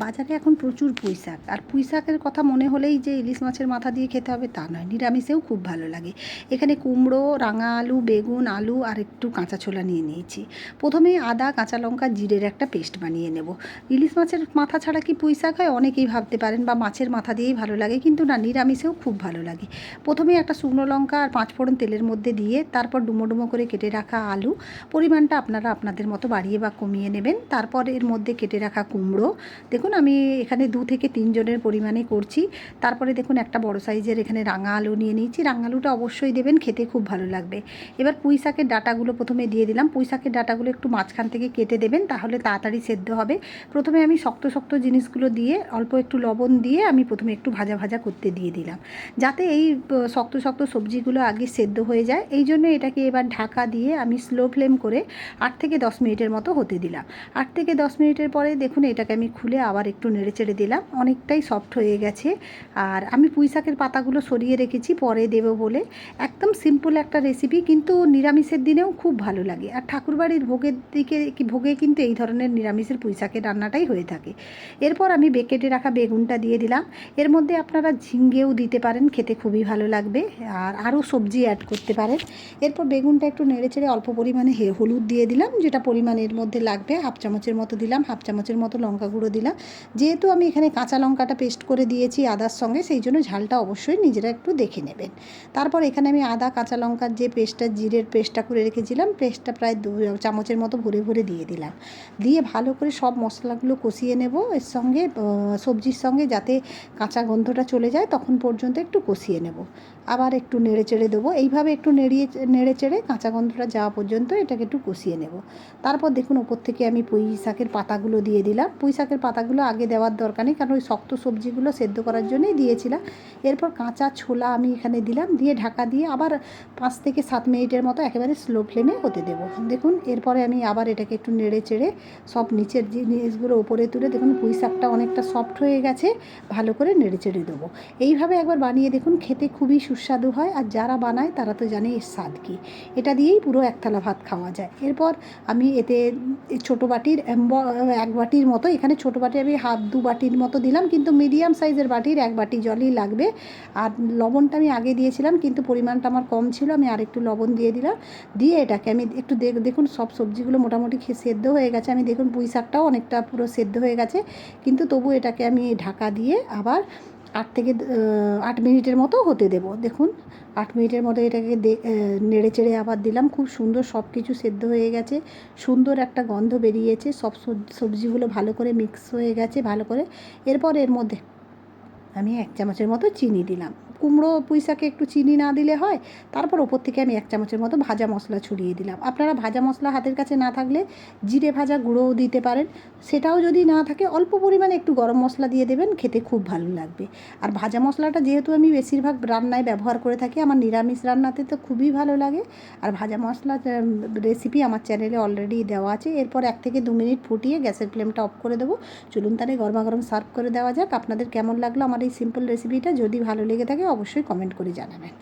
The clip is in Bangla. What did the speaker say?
বাজারে এখন প্রচুর পুঁইশাক, আর পুঁইশাকের কথা মনে হলেই যে ইলিশ মাছের মাথা দিয়ে খেতে হবে তা নয়, নিরামিষেও খুব ভালো লাগে। এখানে কুমড়ো, রাঙা আলু, বেগুন, আলু আর একটু কাঁচা ছোলা নিয়ে নিয়েছি। প্রথমেই আদা, কাঁচা লঙ্কা, জিরের একটা পেস্ট বানিয়ে নেব। ইলিশ মাছের মাথা ছাড়া কি পুঁইশাক হয় অনেকেই ভাবতে পারেন, বা মাছের মাথা দিয়েই ভালো লাগে, কিন্তু না, নিরামিষেও খুব ভালো লাগে। প্রথমেই একটা শুকনো লঙ্কা আর 5 ফোড়ন তেলের মধ্যে দিয়ে তারপর ডুমো ডুমো করে কেটে রাখা আলু, পরিমাণটা আপনারা আপনাদের মতো বাড়িয়ে বা কমিয়ে নেবেন। তারপর এর মধ্যে কেটে রাখা কুমড়ো, দেখুন আমি এখানে 2 থেকে 3 জনের পরিমাণে করছি। তারপরে দেখুন একটা বড় সাইজের এখানে রাঙা আলু নিয়ে নিয়েছি, রাঙা আলুটা অবশ্যই দেবেন, খেতে খুব ভালো লাগবে। এবার পুঁই শাকের ডাঁটাগুলো প্রথমে দিয়ে দিলাম। পুঁই শাকের ডাঁটাগুলো একটু মাঝখান থেকে কেটে দেবেন, তাহলে তাড়াতাড়ি সেদ্ধ হবে। প্রথমে আমি শক্ত শক্ত জিনিসগুলো দিয়ে অল্প একটু লবণ দিয়ে আমি প্রথমে একটু ভাজা ভাজা করতে দিয়ে দিলাম, যাতে এই শক্ত শক্ত সবজিগুলো আগে সেদ্ধ হয়ে যায়। এই জন্য এটাকে এবার ঢাকা দিয়ে আমি স্লো ফ্লেম করে 8 থেকে 10 মিনিটের মতো হতে দিলাম। 8 থেকে 10 মিনিটের পরে দেখুন এটাকে আমি খুলে আবার একটু নেড়ে চেড়ে দিলাম, অনেকটাই সফট হয়ে গেছে। আর আমি পুঁই শাকের পাতাগুলো সরিয়ে রেখেছি পরে দেবো বলে। একদম সিম্পল একটা রেসিপি, কিন্তু নিরামিষের দিনেও খুব ভালো লাগে। আর ঠাকুরবাড়ির ভোগের দিকে ভোগে কিন্তু এই ধরনের নিরামিষের পুঁই শাকের রান্নাটাই হয়ে থাকে। এরপর আমি কেটে রাখা বেগুনটা দিয়ে দিলাম। এর মধ্যে আপনারা ঝিঙ্গেও দিতে পারেন, খেতে খুবই ভালো লাগবে। আর আরও সবজি অ্যাড করতে পারেন। এরপর বেগুনটা একটু নেড়ে চেড়ে অল্প পরিমাণে হলুদ দিয়ে দিলাম, যেটা পরিমাণের মধ্যে লাগবে, 1/2 চামচের মতো দিলাম, 1/2 চামচের মতো লঙ্কা গুঁড়ো দিলাম। যেহেতু আমি এখানে কাঁচা লঙ্কাটা পেস্ট করে দিয়েছি আদার সঙ্গে, সেই জন্য ঝালটা অবশ্যই নিজেরা একটু দেখে নেবেন। তারপর এখানে আমি আদা, কাঁচা লঙ্কার যে পেস্টটা, জিরের পেস্টটা করে রেখেছিলাম, পেস্টটা প্রায় 2 চামচের মতো ভরে ভরে দিয়ে দিলাম। দিয়ে ভালো করে সব মশলাগুলো কষিয়ে নেব এর সঙ্গে, সবজির সঙ্গে, যাতে কাঁচা গন্ধটা চলে যায় তখন পর্যন্ত একটু কষিয়ে নেব। আবার একটু নেড়ে চেড়ে দেবো, এইভাবে একটু নেড়ে চেড়ে কাঁচা গন্ধটা যাওয়া পর্যন্ত এটাকে একটু কষিয়ে নেব। তারপর দেখুন ওপর থেকে আমি পুঁই শাকের পাতাগুলো দিয়ে দিলাম। পুঁই শাকের পাতাগুলো আগে দেওয়ার দরকার নেই, কারণ ওই শক্ত সবজিগুলো সেদ্ধ করার জন্যই দিয়েছিলাম। এরপর কাঁচা ছোলা আমি এখানে দিলাম, দিয়ে ঢাকা দিয়ে আবার 5 থেকে 7 মিনিটের মতো একেবারে স্লো ফ্লেমে হতে দেবো। দেখুন এরপরে আমি আবার এটাকে একটু নেড়ে চেড়ে সব নিচের জিনিসগুলো ওপরে তুলে, দেখুন পুঁই শাকটা অনেকটা সফট হয়ে গেছে, ভালো করে নেড়ে চেড়ে দেবো। এইভাবে একবার বানিয়ে দেখুন, খেতে খুবই সুস্বাদু হয়। আর যারা বানায় তারা তো জানে এর স্বাদ কী। এটা দিয়েই পুরো এক থালা ভাত খাওয়া যায়। এরপর আমি এতে ছোটো বাটির 1 বাটির মতো, এখানে ছোটো বাটি আমি 2 বাটির মতো দিলাম, কিন্তু মিডিয়াম সাইজের বাটির 1 বাটি জলই লাগবে। আর লবণটা আমি আগে দিয়েছিলাম, কিন্তু পরিমাণটা আমার কম ছিল, আমি আরেকটু লবণ দিয়ে দিলাম। দিয়ে এটাকে আমি একটু দেখুন সব সবজিগুলো মোটামুটি সেদ্ধ হয়ে গেছে। আমি দেখুন পুঁই শাকটাও অনেকটা পুরো সেদ্ধ হয়ে গেছে, কিন্তু তবু এটাকে আমি ঢাকা দিয়ে আবার 8 থেকে 8 মিনিটের মতো হতে দেবো। দেখুন 8 মিনিটের মতো এটাকে নেড়ে চেড়ে আবার দিলাম। খুব সুন্দর সব কিছু সেদ্ধ হয়ে গেছে, সুন্দর একটা গন্ধ বেরিয়েছে, সব সবজিগুলো ভালো করে মিক্স হয়ে গেছে ভালো করে। এরপর এর মধ্যে আমি 1 চামচের মতো চিনি দিলাম। কুমড়ো পুঁই শাকে একটু চিনি না দিলে হয়। তারপর ওপর থেকে আমি 1 চামচের মতো ভাজা মশলা ছড়িয়ে দিলাম। আপনারা ভাজা মশলা হাতের কাছে না থাকলে জিরে ভাজা গুঁড়োও দিতে পারেন। সেটাও যদি না থাকে অল্প পরিমাণে একটু গরম মশলা দিয়ে দেবেন, খেতে খুব ভালো লাগবে। আর ভাজা মশলাটা যেহেতু আমি বেশিরভাগ রান্নায় ব্যবহার করে থাকি, আমার নিরামিষ রান্নাতে তো খুবই ভালো লাগে। আর ভাজা মশলা রেসিপি আমার চ্যানেলে অলরেডি দেওয়া আছে। এরপর 1 থেকে 2 মিনিট ফুটিয়ে গ্যাসের ফ্লেমটা অফ করে দেবো। চলুন তাহলে গরমা গরম সার্ভ করে দেওয়া যাক। আপনাদের কেমন লাগলো আমার এই সিম্পল রেসিপিটা? যদি ভালো লেগে থাকে অবশ্যই কমেন্ট করে জানাবেন।